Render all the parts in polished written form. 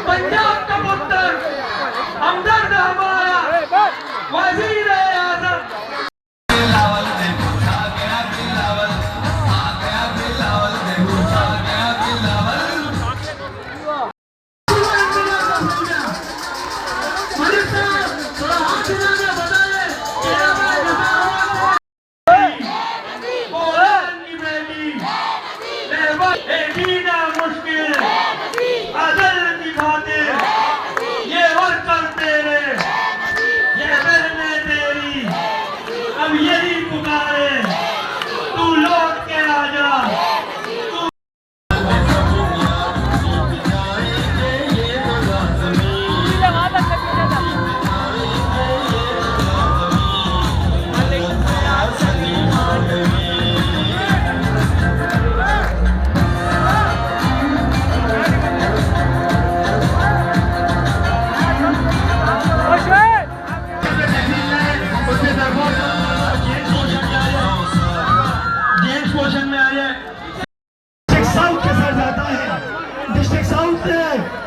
पंजाब का पुत्र हमदर्द हमारा वजीर आजम। अब यही पुकारे तू लौट के आ जा।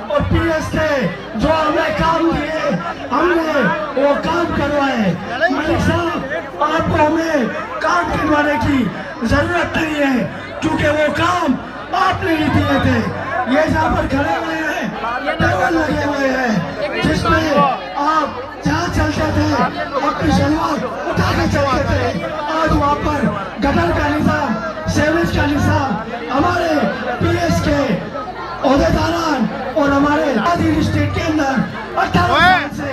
और पीएस के जो हमें काम दिए हमने वो काम करवाए। मलिक साहब आपको हमें काम करवाने की जरूरत नहीं है क्योंकि वो काम आपने ही दिए थे। ये जहाँ पर खड़े हुए हैं टेबल लगे हुए हैं जिसमें आप जहाँ चलते थे अपनी शलवार उठा के चलते थे। आज वहाँ पर गटर का निजाम, सेवेज का निजाम, हमारे पीएस के ओहदेदारान और हमारे स्टेट के अंदर 18 साल से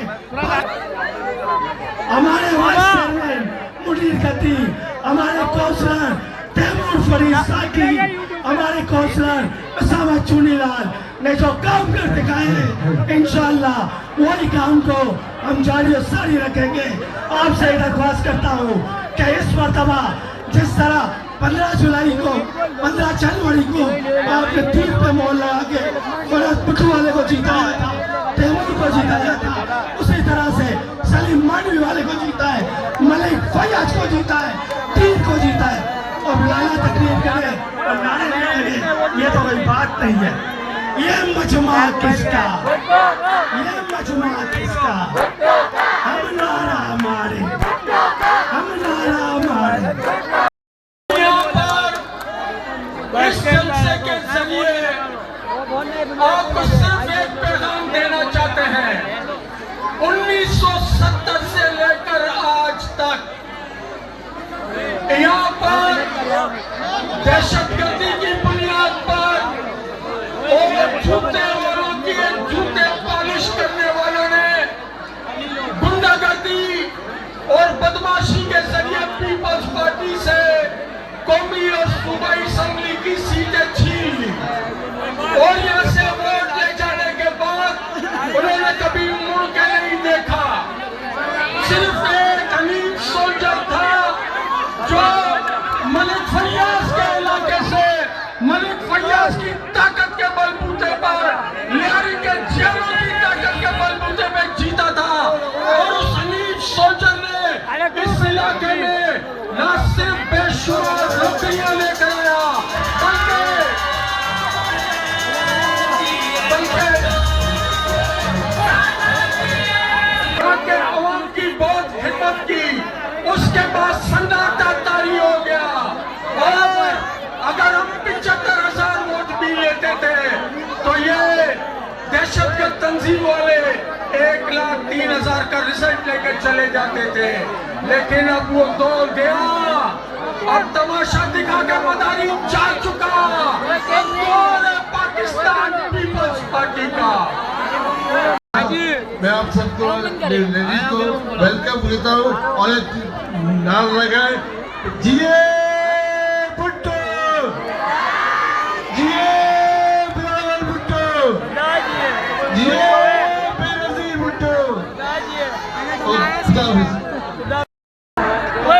हमारे वाइस चेयरमैन मुनीर गद्दी, हमारे काउंसलर तैमूर फरीद साकी, हमारे काउंसलर उसामा चुनीलाल ने जो काम कर दिखाए हैं इंशाअल्लाह वही काम को हम जारी और सारी रखेंगे। आपसे दरख्वास्त करता हूँ कि इस मरतबा जिस तरह 15 जुलाई को 15 जनवरी को आपने तीर पे मोहर लगा के पिट्ठू वाले को जीताया था, तैमूर को जीताया था, उसी तरह से सलीम मानवी वाले को जीता है, मलिक फैयाज को जीता है, तीर को जीता है और लाला तकरीर करे और नारे लगे। ये तो कोई बात नहीं है। ये मजमा किसका, ये मजमा किसका? हम नारा हमारे, हम नारा हमारे। इस जलसे के जरिए आपको सिर्फ एक पैगाम देना चाहते हैं। 1970 से लेकर आज तक यहाँ पर दहशतगर्दी की बुनियाद पर और जूते वालों के जूते पॉलिश करने वालों ने गुंडागर्दी और बदमाशी के जरिए पीपल्स पार्टी से कौमी और सूबाई असेंबली की सीटें छीन ली और यहाँ से वोट ले जाने के बाद उन्होंने कभी मुड़ के नहीं देखा। सिर्फ एक अमीर सोल्जर था जो मलिक फैयाज के इलाके से मलिक फैयाज की ताकत के बलबूते पर, लियारी के जेलों की ताकत के बलबूते पे जीता था और उस अमीर सोल्जर ने इस इलाके में न सिर्फ बेशुमार नौकरियां लेकर आया बल्कि अवाम की बहुत खिदमत की। उसके बाद सन्नाटा तारी हो गया और अगर हम 75,000 वोट भी लेते थे तो ये दहशतगर्द तंजीम वाले 1,03,000 का रिजल्ट लेकर चले जाते थे। लेकिन अब वो दौर गया, अब तमाशा दिखा के मदारी जा चुका। और पाकिस्तान पीपल्स पार्टी का मैं आप सबको लेडीज को वेलकम कहता हूँ और एक नाम लगाए, जिए भुट्टो, जिए बिलावल भुट्टो, जिए बेनजीर भुट्टो।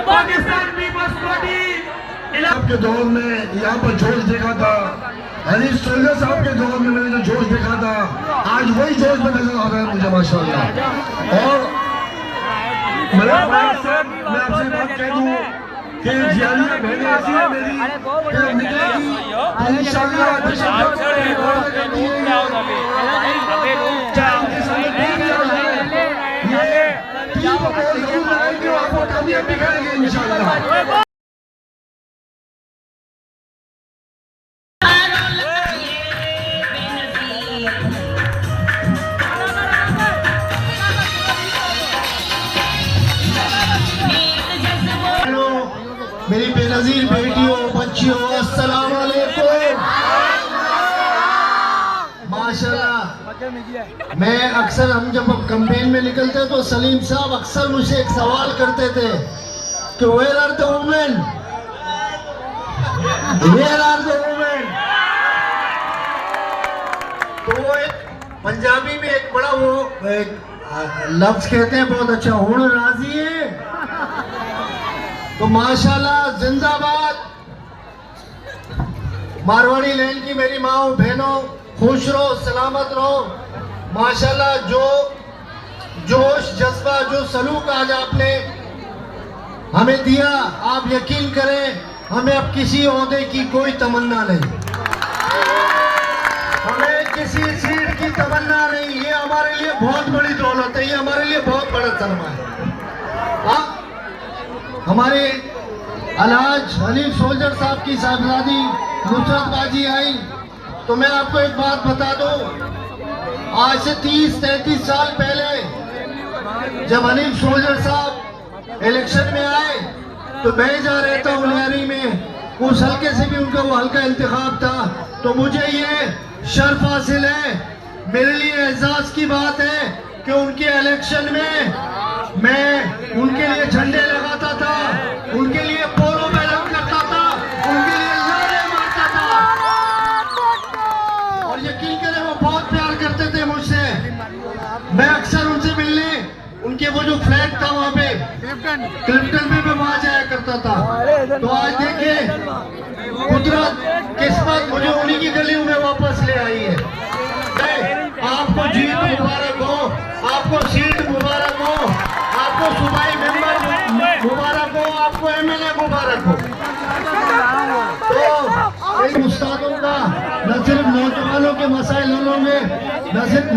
पाकिस्तान पीपल्स पार्टी आपके दौर में यहाँ पर जोश देखा था, हनीफ सोल्जर साहब के दौर में मैंने जो जोश देखा था आज वही जोश में नजर आ रहा है मुझे माशाल्लाह। और मैं आपसे बात कह दूं कि जियालिया बहनें ऐसी है मेरी कि निकलेगी इंशाल्लाह इंशाल्लाह। मेरी बेनजीर बेटियों बच्चियों अस्सलाम वालेकुम। माशाल्लाह मैं अक्सर हम जब कैंपेन में निकलते तो सलीम साहब अक्सर मुझसे एक सवाल करते थे कि where are the women, where are the women. तो वो एक पंजाबी में एक बड़ा वो एक लफ्ज कहते हैं बहुत अच्छा, हुण राजी है। तो माशाल्लाह जिंदाबाद मारवाड़ी लैंड की मेरी माओ बहनों, खुश रहो सलामत रहो। माशाल्लाह जो जोश जज्बा जो सलूक आज आपने हमें दिया, आप यकीन करें हमें अब किसी ओहदे की कोई तमन्ना नहीं, हमें किसी सीट की तमन्ना नहीं। ये हमारे लिए बहुत बड़ी दौलत है, ये हमारे लिए बहुत बड़ा सरमा है। हमारे अलहाज हनीफ सोल्जर साहब की साहबजादी नुसरत बाजी आई तो मैं आपको एक बात बता दूं, आज से 30-33 साल पहले जब हनीफ सोल्जर साहब इलेक्शन में आए तो मैं जा रहा था उलियारी में, उस हल्के से भी उनका वो हल्का इंतखाब था। तो मुझे ये शर्फ हासिल है, मेरे लिए एजाज की बात है कि उनके इलेक्शन में मैं उनके लिए झंडे लगाता था, उनके लिए पोलो बैलन करता था, उनके लिए नारे मारता था। और यकीन करें वो बहुत प्यार करते थे मुझसे। मैं अक्सर उनसे मिलने उनके वो जो फ्लैट था वहाँ पे क्लिफ्टन में मैं वहाँ जाया करता था। तो आज देखिए कुदरत किस्मत मुझे उन्हीं की गलियों में वापस ले आई है। आपको जीत मुबारक हो, आपको सीट मुबारक हो, आपको सूबाई मेंबर मुबारक हो, आपको एमएलए मुबारक हो। तो इन उस्तादों का न सिर्फ नौजवानों के मसाइल हलों में न सिर्फ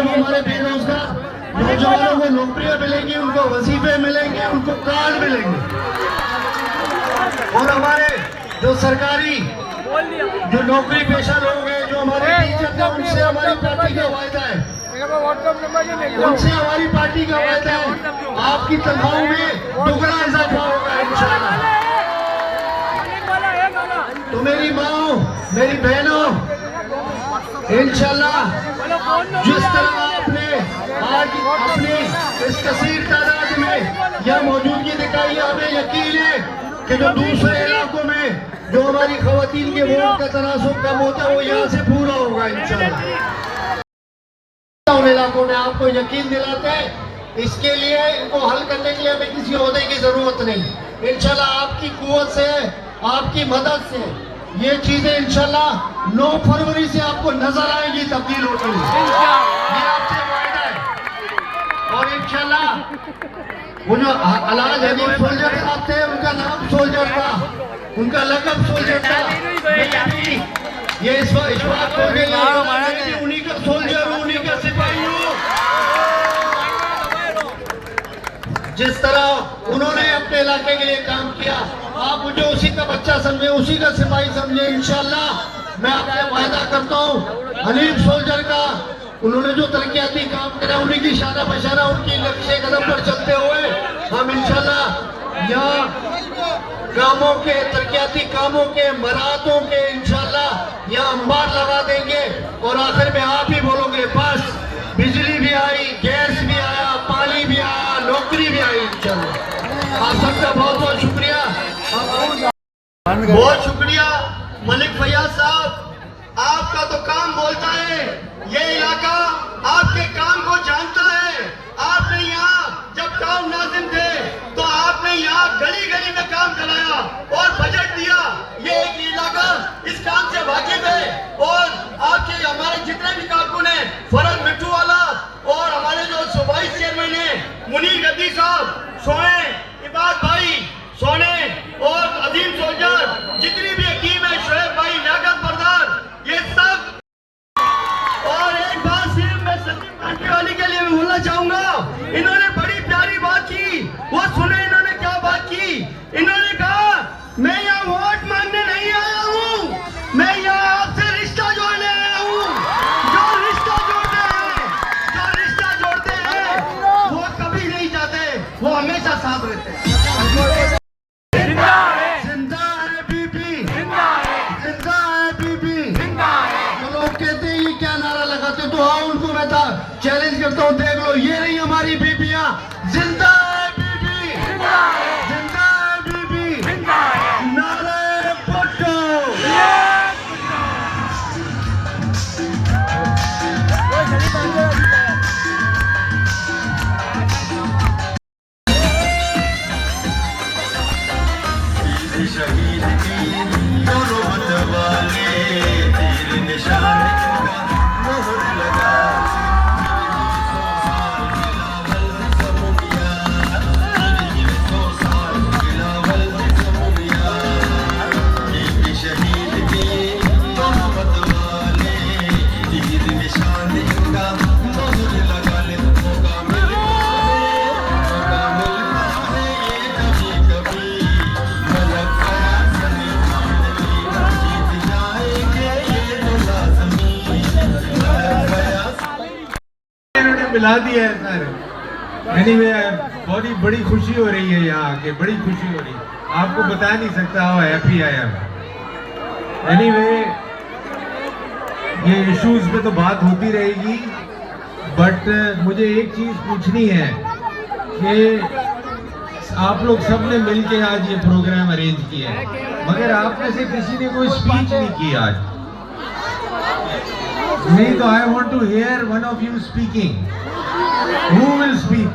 हमारे बेरोजगार नौजवानों को नौकरियां मिलेंगी, उनको वजीफे मिलेंगे, उनको कार्ड मिलेंगे। और हमारे जो सरकारी जो नौकरी पेशा लोग हैं, जो हमारे टीचर हैं, उनसे हमारी पार्टी का वायदा है, उनसे हमारी पार्टी का वायदा है आपकी तनख्वाहों में दुगना इजाफा होगा इंशाल्लाह। तो मेरी माओ मेरी बहनों इंशाल्लाह जिस तरह आपने आज अपनी इस कसीर तादाद में यह मौजूदगी दिखाई, हमें यकीन है कि जो दूसरे इलाकों में जो हमारी खवातीन के वोट का तनासुब कम होता है वो यहाँ से पूरा होगा इंशाल्लाह। उन इलाकों में आपको यकीन दिलाते हैं, इसके लिए इनको हल करने के लिए हमें किसी ओहदे की जरूरत नहीं। इंशाल्लाह आपकी कुव्वत से आपकी मदद से ये चीजें इंशाल्लाह 9 फरवरी से आपको नजर आएगी तब्दील होती हुई, ये आपसे वायदा है। और इंशाल्लाह वो जो अलहाज हनीफ सोल्जर साहब थे, उनका नाम सोल्जर था, उनका लक़ब सोल्जर था। ये इस बात को उन्हीं का सोल्जर, उन्हीं का सिपाही हूँ। जिस तरह उन्होंने अपने इलाके के लिए काम किया, आप मुझे उसी का बच्चा समझे, उसी का सिपाही समझे। इंशाल्लाह मैं आपसे वायदा करता हूँ हनीफ सोल्जर का, उन्होंने जो तरक्याती काम करा उन्हीं की शाना बशाना उनकी नक्शे कदम पर चलते हुए हम इंशाल्लाह यहाँ कामों के तरक्याती कामों के मराहतों के इंशाल्लाह यहाँ अंबार लगा देंगे। और आखिर में आप ही बोलोगे बस बिजली भी आई, गैस भी आया, पानी भी आया, नौकरी भी आई इंशाल्लाह। आप सबका बहुत बहुत शुक्रिया, बहुत शुक्रिया मलिक फैयाज साहब। आपका तो काम बोलता है, ये इलाका आपके काम को जानता है। आपने यहाँ जब काम नाज़िम थे तो आपने यहाँ गली गली में काम कराया और बजट दिया। ये एक इलाका इस काम से वाकिफ है। और आपके हमारे जितने भी कारकुन हैं, फरज मिट्टू वाला और हमारे जो सूबाई चेयरमैन हैं मुनीर गद्दी साहब, सोए इबाद भाई सोने और अजीम सोल्जर, जितनी भी टीम है, शोएब भाई, लियाकत बरदार, ये सब। और एक बात सिर्फ मैं सलीम कांटीवाली के लिए भी बोलना चाहूंगा, इन्होंने बड़ी प्यारी बात की, वो सुने इन्होंने क्या बात की। चैलेंज करता हूँ, देख लो, ये रही हमारी बीबियां। जिंदा है बीबी, जिंदा है बीबी, नारे भुट्टो। शहीद की दोनों मतवाले, तीर निशान का मोहर लगा। शहीद की दोनों मतवाले, तीर निशान का मोहर लगा। मौका मिलता है ये कभी कभी, मलक मिला दिया है सर। एनीवे बहुत बड़ी खुशी हो रही है यहाँ आके, बड़ी खुशी हो रही है, आपको बता नहीं सकता how happy I am. Anyway ये इश्यूज पे तो बात होती रहेगी, बट मुझे एक चीज पूछनी है कि आप लोग सब ने मिलके आज ये प्रोग्राम अरेंज किया है, मगर आप में से किसी ने कोई स्पीच नहीं की आज। नहीं तो I want to hear one of you speaking. Who will speak?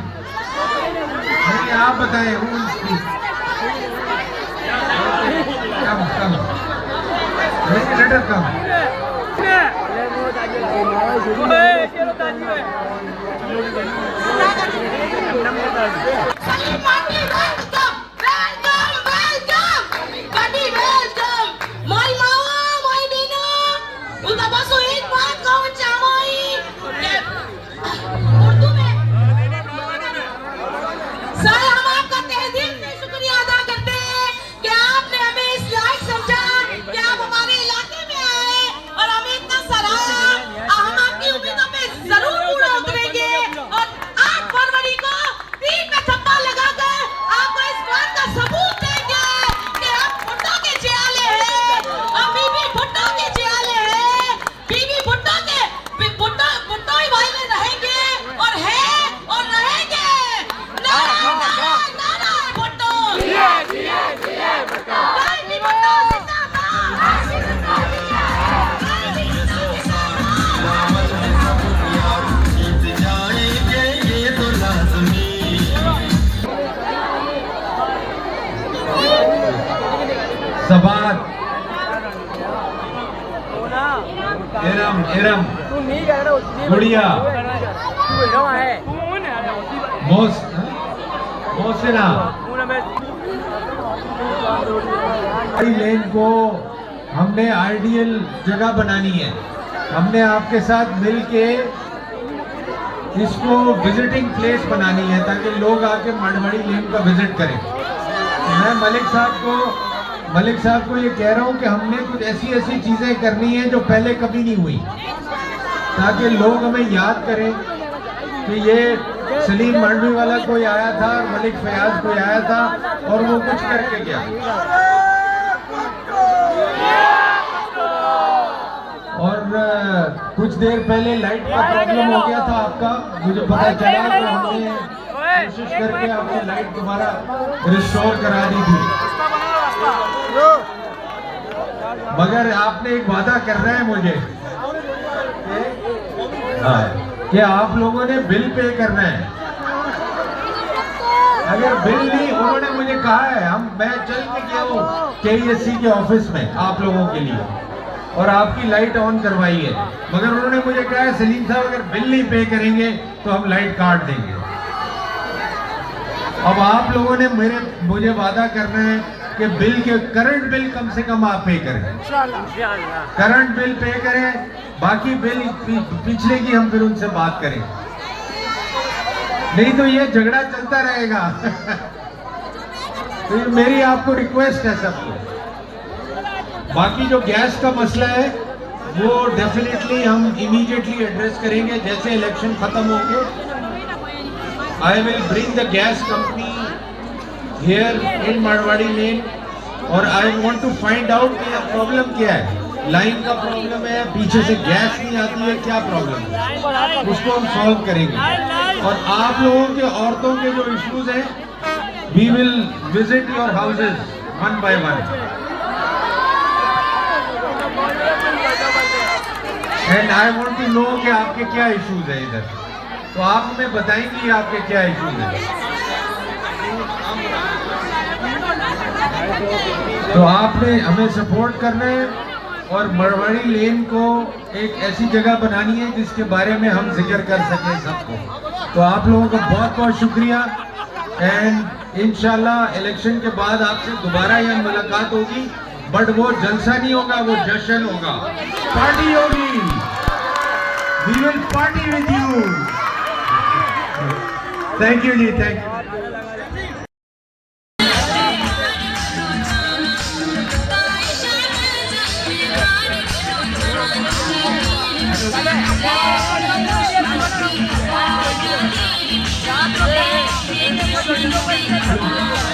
नहीं आप बताएं, who will speak? Come. Let her come. सबात एरम गुड़िया मोहसिना लेन को हमने आइडियल जगह बनानी है। हमने आपके साथ मिलके इसको विजिटिंग प्लेस बनानी है ताकि लोग आके मड़मड़ी लेन का विजिट करें। मैं मलिक साहब को ये कह रहा हूँ कि हमने कुछ ऐसी चीजें करनी है जो पहले कभी नहीं हुई, ताकि लोग हमें याद करें कि ये सलीम मांडवी वाला कोई आया था और मलिक फयाज कोई आया था और वो कुछ करके गया। और कुछ देर पहले लाइट का प्रॉब्लम हो गया था आपका, मुझे पता चला, तो हमने कोशिश करके आपकी लाइट दोबारा रिस्टोर करा दी थी। मगर आपने एक वादा करना है मुझे कि आप लोगों ने बिल पे करना है। अगर बिल नहीं, उन्होंने मुझे कहा है, मैं चल के गया हूँ KESC के ऑफिस में आप लोगों के लिए और आपकी लाइट ऑन करवाई है, मगर उन्होंने मुझे कहा है सलीम साहब अगर बिल नहीं पे करेंगे तो हम लाइट काट देंगे। अब आप लोगों ने मुझे वादा करना है कि बिल के करंट बिल कम से कम आप पे करें, करंट बिल पे करें, बाकी बिल पिछले की हम फिर उनसे बात करें, नहीं तो ये झगड़ा चलता रहेगा। तो मेरी आपको रिक्वेस्ट है सबको। बाकी जो गैस का मसला है वो डेफिनेटली हम इमीडिएटली एड्रेस करेंगे जैसे इलेक्शन खत्म होंगे। I will bring the gas company here in Marwari lane और I want to find out कि प्रॉब्लम क्या है। लाइन का प्रॉब्लम है, पीछे से गैस नहीं आती है, क्या प्रॉब्लम है, उसको हम सॉल्व करेंगे। और आप लोगों के औरतों के जो इश्यूज हैं, we will visit your houses one by one and I want to know कि आपके क्या इश्यूज हैं इधर, तो आप हमें बताएंगे आपके क्या इश्यूज हैं। तो आपने हमें सपोर्ट करना है और मरवाड़ी लेन को एक ऐसी जगह बनानी है जिसके बारे में हम जिक्र कर सकें सबको। तो आप लोगों का बहुत बहुत शुक्रिया एंड इंशाल्लाह इलेक्शन के बाद आपसे दोबारा यह मुलाकात होगी, बट वो जलसा नहीं होगा, वो जश्न होगा, पार्टी होगी। We will party with you. Thank you ji, thank you. Thank you.